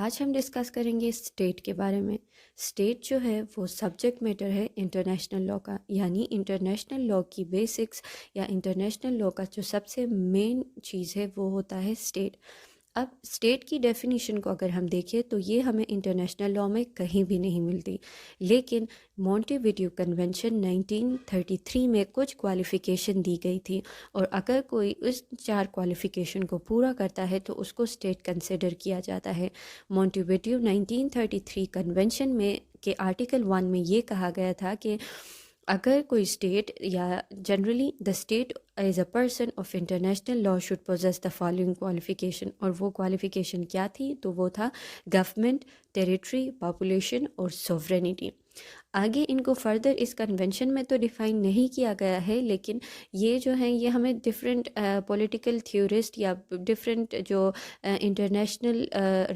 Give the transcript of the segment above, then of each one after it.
آج ہم ڈسکس کریں گے اسٹیٹ کے بارے میں۔ اسٹیٹ جو ہے وہ سبجیکٹ میٹر ہے انٹرنیشنل لاء کا، یعنی انٹرنیشنل لاء کی بیسکس یا انٹرنیشنل لاء کا جو سب سے مین چیز ہے وہ ہوتا ہے اسٹیٹ۔ اب اسٹیٹ کی ڈیفینیشن کو اگر ہم دیکھیں تو یہ ہمیں انٹرنیشنل لاء میں کہیں بھی نہیں ملتی، لیکن مونٹی ویڈیو کنونشن 1933 میں کچھ کوالیفیکیشن دی گئی تھی، اور اگر کوئی اس 4 کوالیفیکیشن کو پورا کرتا ہے تو اس کو اسٹیٹ کنسیڈر کیا جاتا ہے۔ مونٹی ویڈیو 1933 کنونشن میں کے آرٹیکل 1 میں یہ کہا گیا تھا کہ اگر کوئی اسٹیٹ یا generally the state as a person of international law should possess the following qualification, اور وہ کوالیفیکیشن کیا تھی تو وہ تھا گورنمنٹ، ٹیریٹری، پاپولیشن اور سوورینٹی۔ آگے ان کو فردر اس کنونشن میں تو ڈیفائن نہیں کیا گیا ہے، لیکن یہ جو ہیں یہ ہمیں ڈفرینٹ پولیٹیکل تھیورسٹ یا ڈفرینٹ جو انٹرنیشنل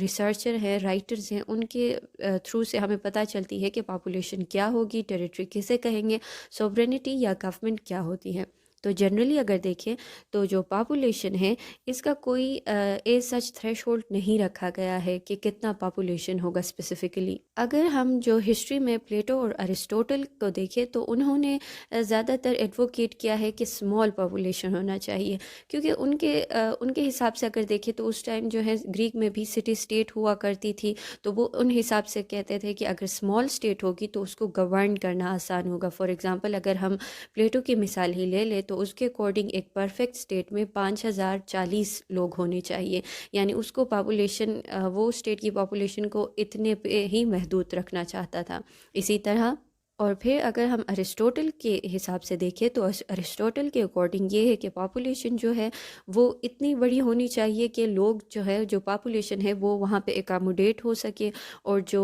ریسرچر ہیں، رائٹرز ہیں، ان کے تھرو سے ہمیں پتہ چلتی ہے کہ پاپولیشن کیا ہوگی، ٹیریٹری کسے کہیں گے، سوورینٹی یا گورنمنٹ کیا ہوتی ہے۔ تو جنرلی اگر دیکھیں تو جو پاپولیشن ہے اس کا کوئی ایز سچ تھریش ہولڈ نہیں رکھا گیا ہے کہ کتنا پاپولیشن ہوگا اسپیسیفکلی۔ اگر ہم جو ہسٹری میں پلیٹو اور ارسطوٹل کو دیکھیں تو انہوں نے زیادہ تر ایڈوکیٹ کیا ہے کہ اسمال پاپولیشن ہونا چاہیے، کیونکہ ان کے حساب سے اگر دیکھیں تو اس ٹائم جو ہے گریک میں بھی سٹی اسٹیٹ ہوا کرتی تھی، تو وہ ان حساب سے کہتے تھے کہ اگر اسمال اسٹیٹ ہوگی تو اس کو گورن کرنا آسان ہوگا۔ فار ایگزامپل اگر ہم پلیٹو کی مثال ہی لے لیں تو اس کے اکارڈنگ ایک پرفیکٹ اسٹیٹ میں 5040 لوگ ہونے چاہیے، یعنی اس کو پاپولیشن وہ اسٹیٹ کی پاپولیشن کو اتنے پہ ہی محدود رکھنا چاہتا تھا۔ اسی طرح اور پھر اگر ہم ارسطوٹل کے حساب سے دیکھیں تو ارسطوٹل کے اکارڈنگ یہ ہے کہ پاپولیشن جو ہے وہ اتنی بڑی ہونی چاہیے کہ لوگ جو ہے جو پاپولیشن ہے وہ وہاں پہ اکاموڈیٹ ہو سکے، اور جو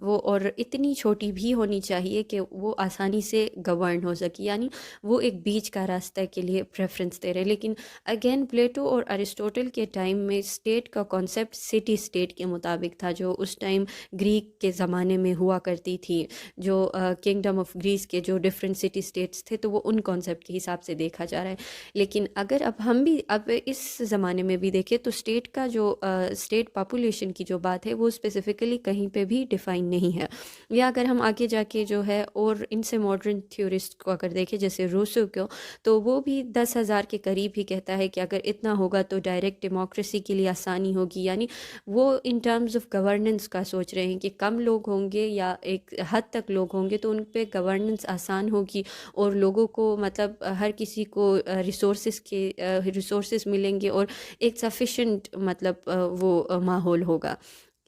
وہ اور اتنی چھوٹی بھی ہونی چاہیے کہ وہ آسانی سے گورن ہو سکے، یعنی وہ ایک بیچ کا راستہ کے لیے پریفرنس دے رہے۔ لیکن اگین پلیٹو اور ارسطوٹل کے ٹائم میں اسٹیٹ کا کانسیپٹ سٹی اسٹیٹ کے مطابق تھا، جو اس ٹائم گریک کے زمانے میں ہوا کرتی تھی، جو کنگڈم آف گریس کے جو ڈفرینٹ سٹی اسٹیٹس تھے تو وہ ان کانسیپٹ کے حساب سے دیکھا جا رہا ہے۔ لیکن اگر ہم بھی اس زمانے میں بھی دیکھیں تو اسٹیٹ کا جو اسٹیٹ پاپولیشن کی جو بات ہے وہ اسپیسیفکلی کہیں پہ بھی ڈیفائن نہیں ہے۔ یا اگر ہم آگے جا کے جو ہے اور ان سے ماڈرن تھیورسٹ کو اگر دیکھیں جیسے روسو کو، تو وہ بھی 10,000 کے قریب ہی کہتا ہے کہ اگر اتنا ہوگا تو ڈائریکٹ ڈیموکریسی کے لیے آسانی ہوگی، یعنی وہ ان ٹرمز آف گورننس کا سوچ رہے ہیں کہ کم لوگ ہوں گے یا ایک حد تک لوگ ہوں گے تو ان پہ گورننس آسان ہوگی، اور لوگوں کو مطلب ہر کسی کو ریسورسز ملیں گے اور ایک سفیشینٹ مطلب وہ ماحول ہوگا۔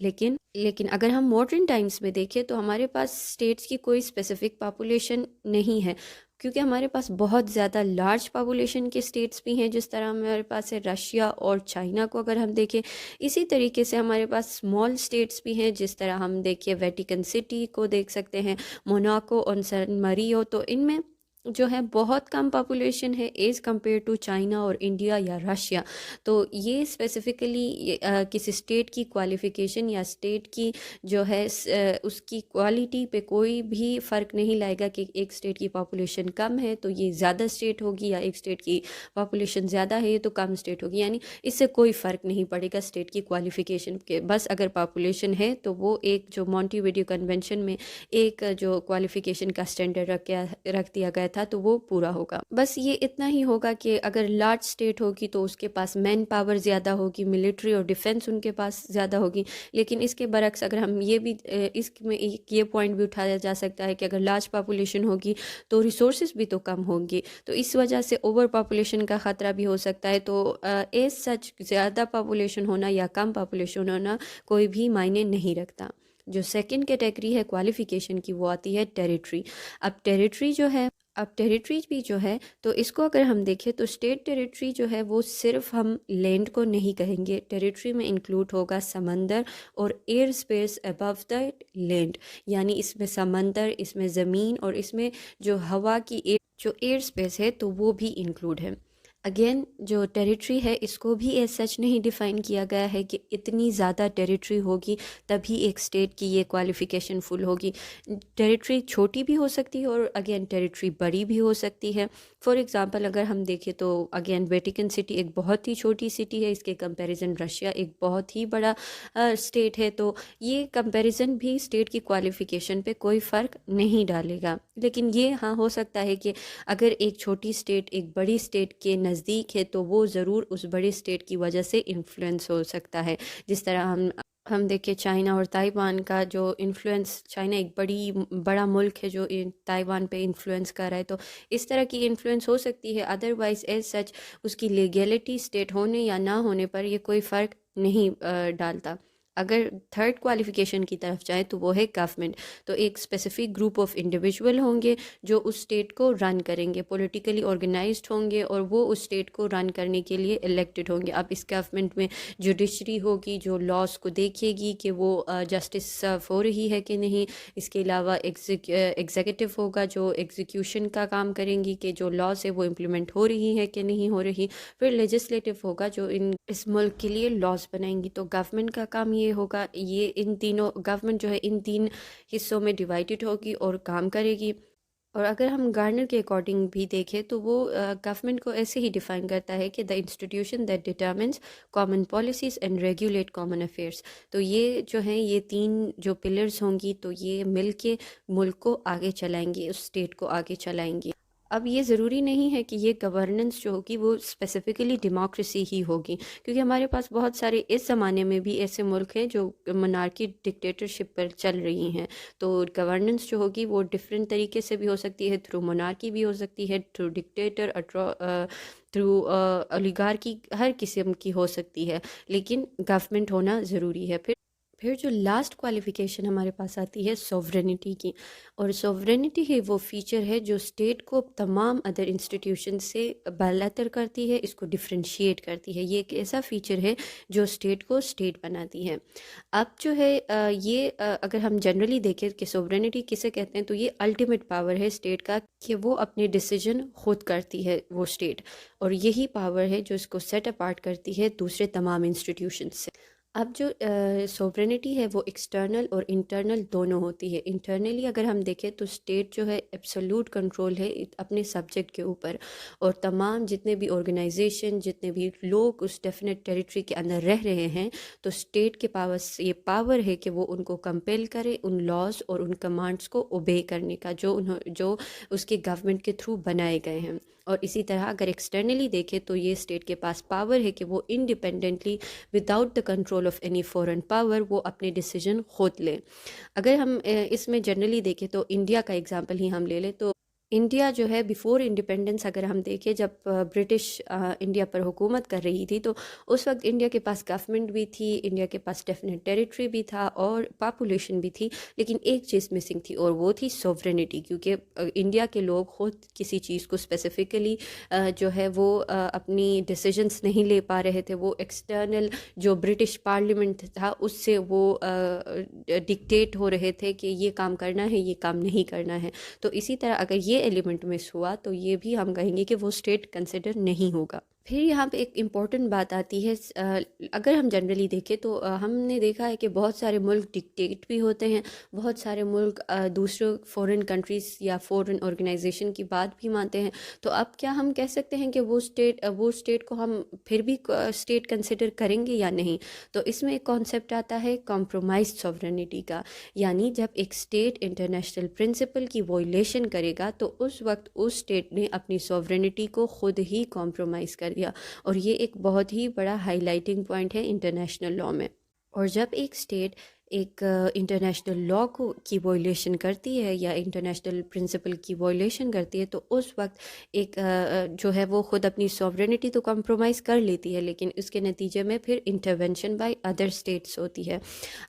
لیکن اگر ہم ماڈرن ٹائمز میں دیکھیں تو ہمارے پاس اسٹیٹس کی کوئی اسپیسیفک پاپولیشن نہیں ہے، کیونکہ ہمارے پاس بہت زیادہ لارج پاپولیشن کے اسٹیٹس بھی ہیں، جس طرح ہمارے پاس ہے رشیا اور چائنا کو اگر ہم دیکھیں۔ اسی طریقے سے ہمارے پاس اسمال اسٹیٹس بھی ہیں، جس طرح ہم دیکھیں ویٹیکن سٹی کو دیکھ سکتے ہیں، موناکو اور سین ماریو، تو ان میں جو ہے بہت کم پاپولیشن ہے ایز کمپیئر ٹو چائنا اور انڈیا یا رشیا۔ تو یہ اسپیسیفکلی کسی اسٹیٹ کی کوالیفیکیشن یا اسٹیٹ کی جو ہے اس کی کوالٹی پہ کوئی بھی فرق نہیں لائے گا کہ ایک اسٹیٹ کی پاپولیشن کم ہے تو یہ زیادہ اسٹیٹ ہوگی، یا ایک اسٹیٹ کی پاپولیشن زیادہ ہے تو کم اسٹیٹ ہوگی، یعنی اس سے کوئی فرق نہیں پڑے گا اسٹیٹ کی کوالیفیکیشن کے۔ بس اگر پاپولیشن ہے تو وہ ایک جو مونٹی ویڈیو کنونشن میں ایک جو کوالیفیکیشن کا اسٹینڈرڈ رکھ دیا گیا تھا تو وہ پورا ہوگا۔ بس یہ اتنا ہی ہوگا کہ اگر لارج اسٹیٹ ہوگی تو اس کے پاس مین پاور زیادہ ہوگی، ملٹری اور ڈیفنس ان کے پاس زیادہ ہوگی۔ لیکن اس کے برعکس اگر ہم یہ بھی اس میں یہ پوائنٹ بھی اٹھایا جا سکتا ہے کہ اگر لارج پاپولیشن ہوگی تو ریسورسز بھی تو کم ہوں گی، تو اس وجہ سے اوور پاپولیشن کا خطرہ بھی ہو سکتا ہے۔ تو ایز سچ زیادہ پاپولیشن ہونا یا کم پاپولیشن ہونا کوئی بھی معنی نہیں رکھتا۔ جو سیکنڈ کیٹیگری ہے کوالیفیکیشن کی وہ آتی ہے ٹیریٹری۔ اب ٹیریٹری بھی جو ہے تو اس کو اگر ہم دیکھیں تو اسٹیٹ ٹیریٹری جو ہے وہ صرف ہم لینڈ کو نہیں کہیں گے، ٹیریٹری میں انکلوڈ ہوگا سمندر اور ایئر اسپیس ابو دا لینڈ، یعنی اس میں سمندر، اس میں زمین اور اس میں جو ہوا کی جو ایئر اسپیس ہے تو وہ بھی انکلوڈ ہے۔ اگین جو ٹیریٹری ہے اس کو بھی ایز سچ نہیں ڈیفائن کیا گیا ہے کہ اتنی زیادہ ٹیریٹری ہوگی تبھی ایک اسٹیٹ کی یہ کوالیفیکیشن فل ہوگی. ٹیریٹری چھوٹی بھی ہو سکتی ہے اور اگین ٹیریٹری بڑی بھی ہو سکتی ہے. فار ایگزامپل اگر ہم دیکھیں تو اگین ویٹیکن سٹی ایک بہت ہی چھوٹی سٹی ہے، اس کے کمپیریزن رشیا ایک بہت ہی بڑا اسٹیٹ ہے، تو یہ کمپیریزن بھی اسٹیٹ کی کوالیفیکیشن پہ کوئی فرق نہیں ڈالے گا. لیکن یہ ہاں ہو سکتا ہے کہ اگر ایک چھوٹی اسٹیٹ ایک بڑی اسٹیٹ کے نزدیک ہے تو وہ ضرور اس بڑی اسٹیٹ کی وجہ سے انفلوئنس ہو سکتا ہے. جس طرح ہم دیکھیں چائنا اور تائیوان کا جو انفلوئنس، چائنا ایک بڑا ملک ہے جو تائیوان پہ انفلوئنس کر رہا ہے، تو اس طرح کی انفلوئنس ہو سکتی ہے. ادروائز ایز سچ اس کی لیگیلٹی اسٹیٹ ہونے یا نہ ہونے پر یہ کوئی فرق نہیں ڈالتا. اگر تھرڈ کوالیفیکیشن کی طرف جائیں تو وہ ہے گورنمنٹ. تو ایک اسپیسیفک گروپ آف انڈیویژول ہوں گے جو اس اسٹیٹ کو رن کریں گے، پولیٹیکلی آرگنائزڈ ہوں گے اور وہ اس اسٹیٹ کو رن کرنے کے لیے الیکٹڈ ہوں گے. اب اس گورنمنٹ میں جوڈیشری ہوگی جو لاس کو دیکھے گی کہ وہ جسٹس سرو ہو رہی ہے کہ نہیں. اس کے علاوہ ایگزیکٹو ہوگا جو ایگزیکیوشن کا کام کریں گی کہ جو لاس ہے وہ امپلیمنٹ ہو رہی ہے کہ نہیں ہو رہی. پھر لیجسلیٹو ہوگا جو اس ملک کے لیے لاس بنائیں گی. تو گورنمنٹ کا کام یہ ہوگا، یہ ان تینوں گورنمنٹ جو ہے ان تین حصوں میں ڈیوائڈڈ ہوگی اور کام کرے گی. اور اگر ہم گارنر کے اکارڈنگ بھی دیکھیں تو وہ گورنمنٹ کو ایسے ہی ڈیفائن کرتا ہے کہ the institution that determines common policies and regulate common affairs. تو یہ جو ہیں یہ تین جو پلرز ہوں گی تو یہ مل کے ملک کو آگے چلائیں گی، اس اسٹیٹ کو آگے چلائیں گی. اب یہ ضروری نہیں ہے کہ یہ گورننس جو ہوگی وہ اسپیسیفکلی ڈیموکریسی ہی ہوگی، کیونکہ ہمارے پاس بہت سارے اس زمانے میں بھی ایسے ملک ہیں جو منارکی ڈکٹیٹرشپ پر چل رہی ہیں. تو گورننس جو ہوگی وہ ڈفرینٹ طریقے سے بھی ہو سکتی ہے، تھرو منارکی بھی ہو سکتی ہے، تھرو ڈکٹیٹر، تھرو اولیگارکی، ہر قسم کی ہو سکتی ہے، لیکن گورنمنٹ ہونا ضروری ہے. پھر جو لاسٹ کوالیفیکیشن ہمارے پاس آتی ہے سوورینٹی کی، اور سوورینٹی ہی وہ فیچر ہے جو اسٹیٹ کو تمام ادر انسٹیٹیوشن سے بالاتر کرتی ہے، اس کو ڈفرینشیٹ کرتی ہے. یہ ایک ایسا فیچر ہے جو اسٹیٹ کو اسٹیٹ بناتی ہے. اب جو ہے یہ اگر ہم جنرلی دیکھیں کہ سوورینٹی کسے کہتے ہیں تو یہ الٹیمیٹ پاور ہے اسٹیٹ کا کہ وہ اپنے ڈیسیجن خود کرتی ہے وہ اسٹیٹ، اور یہی پاور ہے جو اس کو سیٹ اپارٹ کرتی ہے دوسرے تمام انسٹیٹیوشن سے. اب جو سوورینٹی ہے وہ ایکسٹرنل اور انٹرنل دونوں ہوتی ہے. انٹرنلی اگر ہم دیکھیں تو اسٹیٹ جو ہے ایبسولوٹ کنٹرول ہے اپنے سبجیکٹ کے اوپر، اور تمام جتنے بھی آرگنائزیشن، جتنے بھی لوگ اس ڈیفینیٹ ٹیریٹری کے اندر رہ رہے ہیں، تو اسٹیٹ کے پاس یہ پاور ہے کہ وہ ان کو کمپیل کرے ان لاز اور ان کمانڈس کو اوبے کرنے کا جو اس کے گورنمنٹ کے تھرو بنائے گئے ہیں. اور اسی طرح اگر ایکسٹرنلی دیکھیں تو یہ اسٹیٹ کے پاس پاور ہے کہ وہ independently without the control of any foreign power وہ اپنے ڈیسیجن خود لیں. اگر ہم اس میں جنرلی دیکھیں تو انڈیا کا اگزامپل ہی ہم لے لیں تو انڈیا جو ہے بیفور انڈیپینڈنس اگر ہم دیکھیں جب برٹش انڈیا پر حکومت کر رہی تھی تو اس وقت انڈیا کے پاس گورنمنٹ بھی تھی، انڈیا کے پاس ڈیفینیٹ ٹیریٹری بھی تھا اور پاپولیشن بھی تھی، لیکن ایک چیز مسنگ تھی اور وہ تھی سوورینٹی. کیونکہ انڈیا کے لوگ خود کسی چیز کو اسپیسیفکلی جو ہے وہ اپنی ڈیسیجنس نہیں لے پا رہے تھے، وہ ایکسٹرنل جو برٹش پارلیمنٹ تھا اس سے وہ ڈکٹیٹ ہو رہے تھے کہ یہ کام کرنا ہے یہ کام نہیں کرنا ہے. تو اسی طرح اگر یہ ایلیمنٹ مس ہوا تو یہ بھی ہم کہیں گے کہ وہ اسٹیٹ کنسیڈر نہیں ہوگا. پھر یہاں پہ ایک امپورٹنٹ بات آتی ہے، اگر ہم جنرلی دیکھیں تو ہم نے دیکھا ہے کہ بہت سارے ملک ڈکٹیٹ بھی ہوتے ہیں، بہت سارے ملک دوسرے فورن کنٹریز یا فورن آرگنائزیشن کی بات بھی مانتے ہیں. تو اب کیا ہم کہہ سکتے ہیں کہ وہ اسٹیٹ کو ہم پھر بھی اسٹیٹ کنسیڈر کریں گے یا نہیں؟ تو اس میں ایک کانسیپٹ آتا ہے کمپرومائز سوورینٹی کا، یعنی جب ایک اسٹیٹ انٹرنیشنل پرنسپل کی وائلیشن کرے گا تو اس وقت اس اسٹیٹ نے اپنی سوورینٹی کو خود ہی کمپرومائز کر دیا. اور یہ ایک بہت ہی بڑا ہائی لائٹنگ پوائنٹ ہے انٹرنیشنل لاء میں. اور جب ایک اسٹیٹ ایک انٹرنیشنل لاء کی وائلیشن کرتی ہے یا انٹرنیشنل پرنسپل کی وائلیشن کرتی ہے تو اس وقت ایک جو ہے وہ خود اپنی سوورینٹی تو کمپرومائز کر لیتی ہے، لیکن اس کے نتیجے میں پھر انٹرونشن بائی ادر اسٹیٹس ہوتی ہے.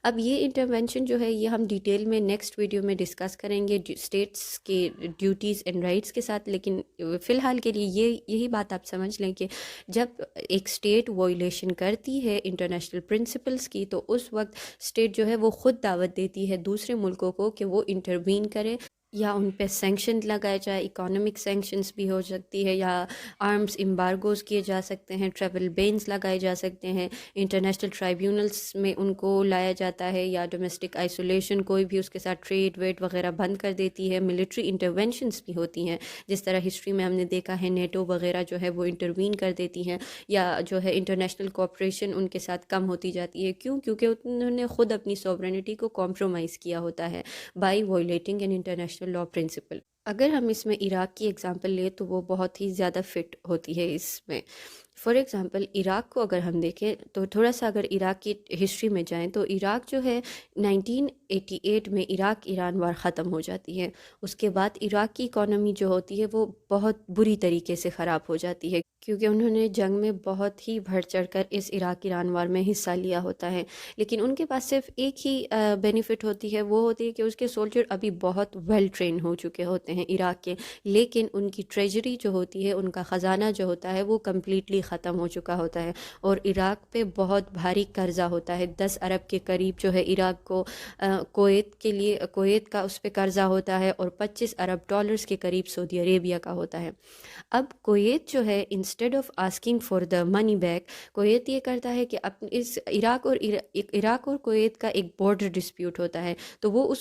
اب یہ انٹرونشن جو ہے یہ ہم ڈیٹیل میں نیکسٹ ویڈیو میں ڈسکس کریں گے اسٹیٹس کے ڈیوٹیز اینڈ رائٹس کے ساتھ، لیکن فی الحال کے لیے یہی بات آپ سمجھ لیں کہ جب ایک اسٹیٹ وائلیشن کرتی ہے انٹرنیشنل پرنسپلس کی تو اس وقت اسٹیٹ جو ہے وہ خود دعوت دیتی ہے دوسرے ملکوں کو کہ وہ انٹروین کرے یا ان پہ سینکشن لگائے جائے، اکانومک سینکشنز بھی ہو سکتی ہے، یا آرمز امبارگوز کیے جا سکتے ہیں، ٹریول بینز لگائے جا سکتے ہیں، انٹرنیشنل ٹرائیبیونلز میں ان کو لایا جاتا ہے، یا ڈومیسٹک آئسولیشن کوئی بھی اس کے ساتھ ٹریڈ ویڈ وغیرہ بند کر دیتی ہے، ملٹری انٹرونشنز بھی ہوتی ہیں، جس طرح ہسٹری میں ہم نے دیکھا ہے نیٹو وغیرہ جو ہے وہ انٹروین کر دیتی ہیں، یا جو ہے انٹرنیشنل کوآپریشن ان کے ساتھ کم ہوتی جاتی ہے. کیونکہ انہوں نے خود اپنی سوورنٹی کو کمپرومائز کیا ہوتا ہے by violating an international law principle. اگر ہم اس میں عراق کی ایگزامپل لیں تو وہ بہت ہی زیادہ فٹ ہوتی ہے اس میں. فار ایگزامپل عراق کو اگر ہم دیکھیں تو تھوڑا سا اگر عراق کی ہسٹری میں جائیں تو عراق جو ہے 1988 میں عراق ایران وار ختم ہو جاتی ہے. اس کے بعد عراق کی اکانومی جو ہوتی ہے وہ بہت بری طریقے سے خراب ہو جاتی ہے، کیونکہ انہوں نے جنگ میں بہت ہی بڑھ چڑھ کر اس عراق ایران وار میں حصہ لیا ہوتا ہے. لیکن ان کے پاس صرف ایک ہی بینیفٹ ہوتی ہے، وہ ہوتی ہے کہ اس کے سولجر ابھی بہت ویل ٹرین ہو چکے ہوتے ہیں عراق کے، لیکن ان کی ٹریجری جو ہوتی ہے، ان کا خزانہ جو ہوتا ہے وہ کمپلیٹلی ختم ہو چکا ہوتا ہے، اور عراق پہ بہت بھاری قرضہ ہوتا ہے. 10 ارب کے قریب جو ہے عراق کو کویت کے لیے، کویت کا اس پہ قرضہ ہوتا ہے، اور 25 ارب ڈالرز کے قریب سعودی عربیہ کا ہوتا ہے. اب کویت جو ہے instead of asking for the money back, Kuwait یہ کرتا ہے کہ اس عراق اور کویت کا ایک بارڈر ڈسپیوٹ ہوتا ہے، تو وہ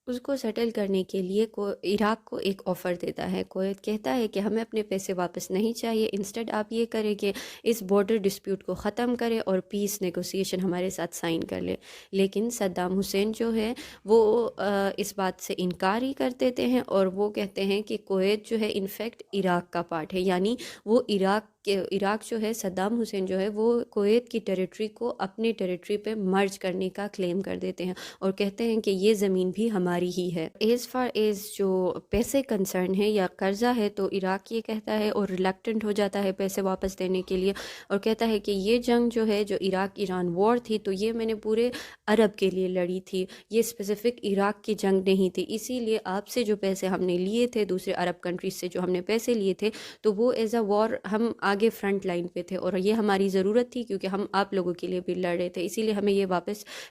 اس کو سیٹل کرنے کے لیے عراق کو ایک آفر دیتا ہے. کویت کہتا ہے کہ ہمیں اپنے پیسے واپس نہیں چاہیے، انسٹیڈ آپ یہ کریں کہ اس بارڈر ڈسپیوٹ کو ختم کرے اور پیس نیگوسیشن ہمارے ساتھ سائن کر لے. لیکن صدام حسین جو ہے وہ اس بات سے انکار ہی کر دیتے ہیں، اور وہ کہتے ہیں کہ کویت جو ہے انفیکٹ عراق کا پارٹ ہے، یعنی وہ عراق جو ہے، صدام حسین جو ہے وہ کویت کی ٹیریٹری کو اپنی ٹیریٹری پہ مرج کرنے کا کلیم کر دیتے ہیں، اور کہتے ہیں کہ یہ زمین بھی ہماری ہی ہے. ایز فار ایز جو پیسے کنسرن ہے یا قرضہ ہے، تو عراق یہ کہتا ہے اور ریلیکٹنٹ ہو جاتا ہے پیسے واپس دینے کے لیے، اور کہتا ہے کہ یہ جنگ جو ہے، جو عراق ایران وار تھی، تو یہ میں نے پورے عرب کے لیے لڑی تھی، یہ اسپیسیفک عراق کی جنگ نہیں تھی. اسی لیے آپ سے جو پیسے ہم نے لیے تھے، دوسرے عرب کنٹریز سے جو ہم نے پیسے لیے تھے، تو وہ ایز اے وار ہم آگے فرنٹ لائن پہ تھے، اور یہ ہماری ضرورت تھی کیونکہ ہم آپ لوگوں کے لیے بھی لڑ رہے تھے، اسی لیے ہمیں یہ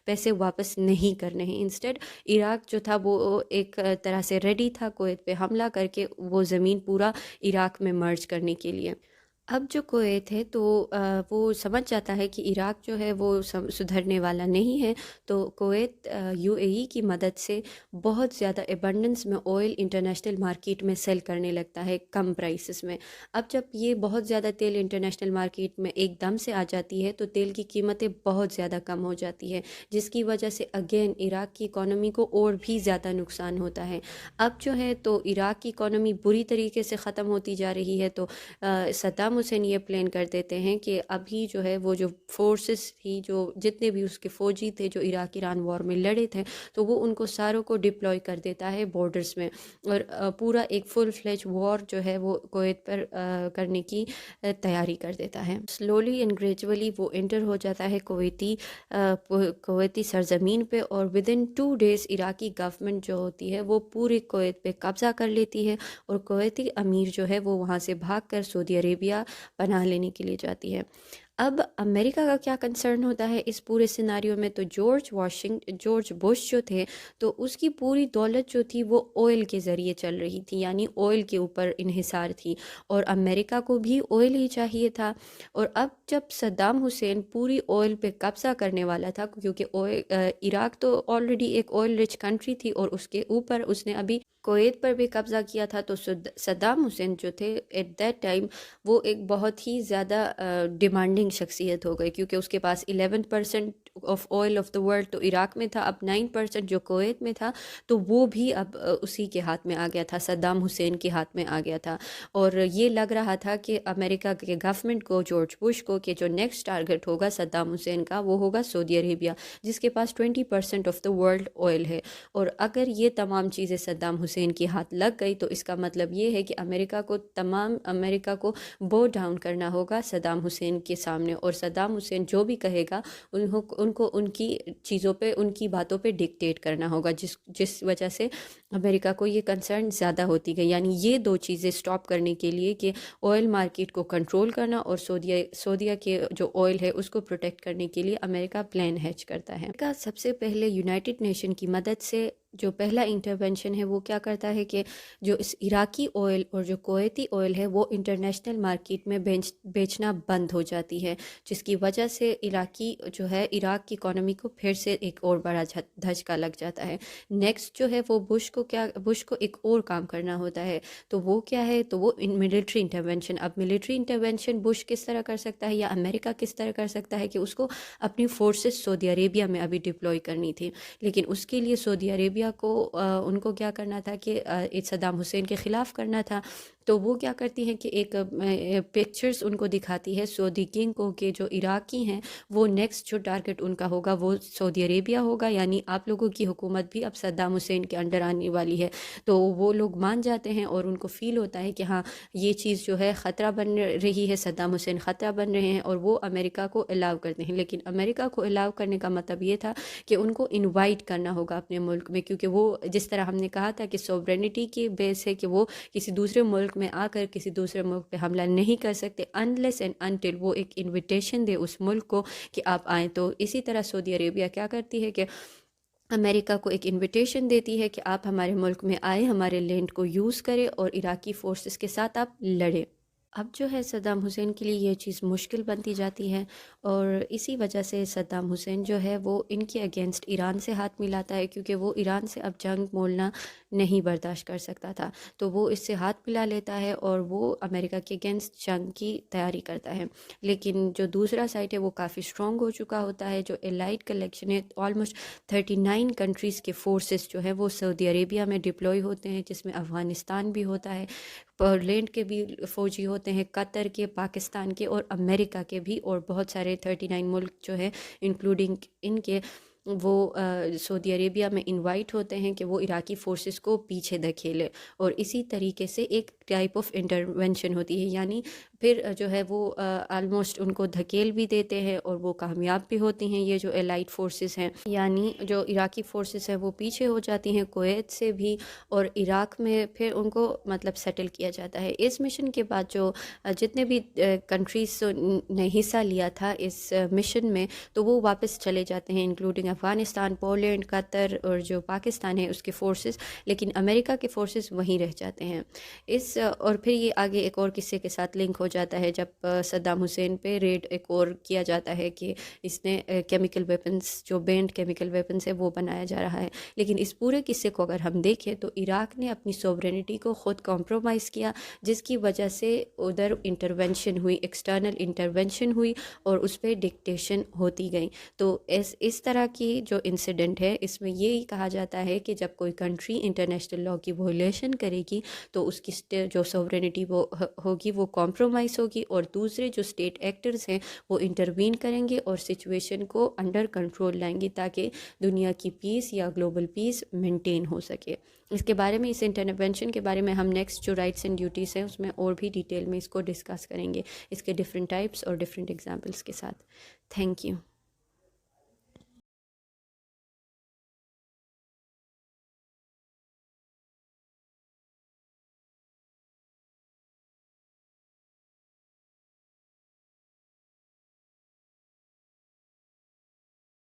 پیسے واپس نہیں کرنے ہیں. انسٹیڈ عراق جو تھا وہ ایک طرح سے ریڈی تھا کویت پہ حملہ کر کے وہ زمین پورا عراق میں مرج کرنے کے لیے. اب جو کویت ہے تو وہ سمجھ جاتا ہے کہ عراق جو ہے وہ سدھرنے والا نہیں ہے، تو کویت UAE کی مدد سے بہت زیادہ ایبنڈنس میں آئل انٹرنیشنل مارکیٹ میں سیل کرنے لگتا ہے کم پرائسز میں. اب جب یہ بہت زیادہ تیل انٹرنیشنل مارکیٹ میں ایک دم سے آ جاتی ہے تو تیل کی قیمتیں بہت زیادہ کم ہو جاتی ہے، جس کی وجہ سے اگین عراق کی اکانومی کو اور بھی زیادہ نقصان ہوتا ہے. اب جو ہے تو عراق کی اکانومی بری طریقے سے ختم ہوتی جا رہی ہے، تو صدام حسین یہ پلان کر دیتے ہیں کہ ابھی جو ہے وہ جو فورسز تھی، جو جتنے بھی اس کے فوجی تھے جو عراق ایران وار میں لڑے تھے، تو وہ ان کو ساروں کو ڈپلوائے کر دیتا ہے بارڈرز میں، اور پورا ایک فل فلیج وار جو ہے وہ کویت پر کرنے کی تیاری کر دیتا ہے. سلولی اینڈ گریجولی وہ انٹر ہو جاتا ہے کویتی سرزمین پہ، اور ود ان 2 days عراقی گورنمنٹ جو ہوتی ہے وہ پوری کویت پہ قبضہ کر لیتی ہے، اور کویتی امیر جو ہے وہ وہاں سے بھاگ کر سعودی عربیہ پناہ لینے کے لیے جاتی ہے. اب امریکہ کا کیا کنسرن ہوتا ہے اس پورے سیناریو میں؟ تو جارج بش جو تھے، تو اس کی پوری دولت جو تھی وہ آئل کے ذریعے چل رہی تھی، یعنی آئل کے اوپر انحصار تھی، اور امریکہ کو بھی آئل ہی چاہیے تھا. اور اب جب صدام حسین پوری آئل پہ قبضہ کرنے والا تھا، کیونکہ عراق تو آلریڈی ایک آئل رچ کنٹری تھی، اور اس کے اوپر اس نے ابھی کویت پر بھی قبضہ کیا تھا، تو صدام حسین جو تھے ایٹ دیٹ ٹائم وہ ایک بہت ہی زیادہ ڈیمانڈنگ شخصیت ہو گئی، کیونکہ اس کے پاس 11% of Isle of the world تو عراق میں تھا، اب 9% جو کویت میں تھا تو وہ بھی اب اسی کے ہاتھ میں آ گیا تھا، صدام حسین کے ہاتھ میں آ گیا تھا. اور یہ لگ رہا تھا کہ امریکہ کے گورنمنٹ کو، جارج بش کو، کہ جو نیکسٹ ٹارگٹ ہوگا صدام حسین کا وہ ہوگا سعودی عربیہ، جس کے پاس 20% آف دا ورلڈ آئل ہے. اور اگر یہ تمام چیزیں صدام حسین کے ہاتھ لگ گئی تو اس کا مطلب یہ ہے کہ امریکہ کو بو ڈاؤن کرنا ہوگا صدام حسین کے سامنے، اور صدام حسین جو بھی کہے گا ان کو ان کی چیزوں پہ، ان کی باتوں پہ ڈکٹیٹ کرنا ہوگا، جس وجہ سے امریکہ کو یہ کنسرن زیادہ ہوتی گئی. یعنی یہ 2 چیزیں سٹاپ کرنے کے لیے کہ آئل مارکیٹ کو کنٹرول کرنا اور سعودیہ کے جو آئل ہے اس کو پروٹیکٹ کرنے کے لیے امریکہ پلان ہیچ کرتا ہے. امریکہ سب سے پہلے یونائٹڈ نیشن کی مدد سے جو پہلا انٹرونشن ہے وہ کیا کرتا ہے کہ جو اس عراقی آئل اور جو کویتی آئل ہے وہ انٹرنیشنل مارکیٹ میں بیچنا بند ہو جاتی ہے، جس کی وجہ سے عراقی جو ہے عراق کی اکانومی کو پھر سے ایک اور بڑا دھچکا لگ جاتا ہے۔ نیکسٹ جو ہے وہ بش کو ایک اور کام کرنا ہوتا ہے، تو وہ کیا ہے، تو وہ ملٹری انٹرونشن۔ اب ملٹری انٹرونشن بش کس طرح کر سکتا ہے یا امریکہ کس طرح کر سکتا ہے کہ اس کو اپنی فورسز سعودی عربیہ میں ابھی ڈپلوائے کرنی تھی، لیکن اس کے لیے سعودی عربیہ کو ان کو کیا کرنا تھا کہ صدام حسین کے خلاف کرنا تھا، تو وہ کیا کرتی ہیں کہ ایک پکچرز ان کو دکھاتی ہے سعودی کنگ کو کہ جو عراقی ہیں وہ نیکسٹ جو ٹارگٹ ان کا ہوگا وہ سعودی عربیہ ہوگا، یعنی آپ لوگوں کی حکومت بھی اب صدام حسین کے انڈر آنے والی ہے۔ تو وہ لوگ مان جاتے ہیں اور ان کو فیل ہوتا ہے کہ ہاں یہ چیز جو ہے خطرہ بن رہی ہے، صدام حسین خطرہ بن رہے ہیں، اور وہ امریکہ کو الاؤ کرتے ہیں۔ لیکن امریکہ کو الاؤ کرنے کا مطلب یہ تھا کہ ان کو انوائٹ کرنا ہوگا اپنے ملک میں، کیونکہ وہ جس طرح ہم نے کہا تھا کہ سوورینٹی کی بیس ہے کہ وہ کسی دوسرے ملک میں آ کر کسی دوسرے ملک پہ حملہ نہیں کر سکتے انلیس اینڈ انٹل وہ ایک انویٹیشن دے اس ملک کو کہ آپ آئیں۔ تو اسی طرح سعودی عربیہ کیا کرتی ہے کہ امریکہ کو ایک انویٹیشن دیتی ہے کہ آپ ہمارے ملک میں آئیں، ہمارے لینڈ کو یوز کریں اور عراقی فورسز کے ساتھ آپ لڑیں۔ اب جو ہے صدام حسین کے لیے یہ چیز مشکل بنتی جاتی ہے، اور اسی وجہ سے صدام حسین جو ہے وہ ان کے اگینسٹ ایران سے ہاتھ ملاتا ہے، کیونکہ وہ ایران سے اب جنگ مولنا نہیں برداشت کر سکتا تھا، تو وہ اس سے ہاتھ ملا لیتا ہے اور وہ امریکہ کے اگینسٹ جنگ کی تیاری کرتا ہے۔ لیکن جو دوسرا سائٹ ہے وہ کافی اسٹرانگ ہو چکا ہوتا ہے، جو الائٹ کلیکشن ہے، آلموسٹ 39 کنٹریز کے فورسز جو ہے وہ سعودی عربیہ میں ڈپلوئی ہوتے ہیں، جس میں افغانستان بھی ہوتا ہے، پولینڈ کے بھی فوجی ہوتے ہیں، قطر کے، پاکستان کے اور امریکہ کے بھی، اور بہت سارے 39 ملک جو ہے انکلوڈنگ ان کے وہ سعودی عربیہ میں انوائٹ ہوتے ہیں کہ وہ عراقی فورسز کو پیچھے دھکیلے، اور اسی طریقے سے ایک ٹائپ آف انٹرونشن ہوتی ہے، یعنی پھر جو ہے وہ آلموسٹ ان کو دھکیل بھی دیتے ہیں اور وہ کامیاب بھی ہوتی ہیں، یہ جو الائٹ فورسز ہیں، یعنی جو عراقی فورسز ہیں وہ پیچھے ہو جاتی ہیں کویت سے بھی، اور عراق میں پھر ان کو مطلب سیٹل کیا جاتا ہے۔ اس مشن کے بعد جو جتنے بھی کنٹریز نے حصہ لیا تھا اس مشن میں، تو وہ واپس چلے جاتے ہیں، انکلوڈنگ افغانستان، پولینڈ، قطر اور جو پاکستان ہے اس کے فورسز، لیکن امریکہ کے فورسز وہیں رہ جاتے ہیں۔ اور پھر یہ آگے ایک اور قصے کے ساتھ لنک ہو جاتا ہے، جب صدام حسین پہ ریڈ ایک اور کیا جاتا ہے کہ اس نے کیمیکل ویپنز، جو بینڈ کیمیکل ویپنز ہے وہ بنایا جا رہا ہے۔ لیکن اس پورے قصے کو اگر ہم دیکھیں تو عراق نے اپنی سوورینٹی کو خود کمپرومائز کیا، جس کی وجہ سے ادھر انٹرونشن ہوئی، ایکسٹرنل انٹرونشن ہوئی، اور اس پہ ڈکٹیشن ہوتی گئی۔ تو اس طرح کی جو انسیڈنٹ ہے، اس میں یہی کہا جاتا ہے کہ جب کوئی کنٹری انٹرنیشنل لاء کی وائلیشن کرے گی تو اس کی جو سوورینٹی وہ ہوگی وہ کمپرومائز ہوگی، اور دوسرے جو اسٹیٹ ایکٹرز ہیں وہ انٹروین کریں گے اور سچویشن کو انڈر کنٹرول لائیں گے، تاکہ دنیا کی پیس یا گلوبل پیس مینٹین ہو سکے۔ اس کے بارے میں، اس انٹرونشن کے بارے میں ہم نیکسٹ جو رائٹس اینڈ ڈیوٹیز ہیں اس میں اور بھی ڈیٹیل میں اس کو ڈسکس کریں گے، اس کے ڈفرینٹ ٹائپس اور ڈفرینٹ ایگزامپلس کے ساتھ۔ Thank you.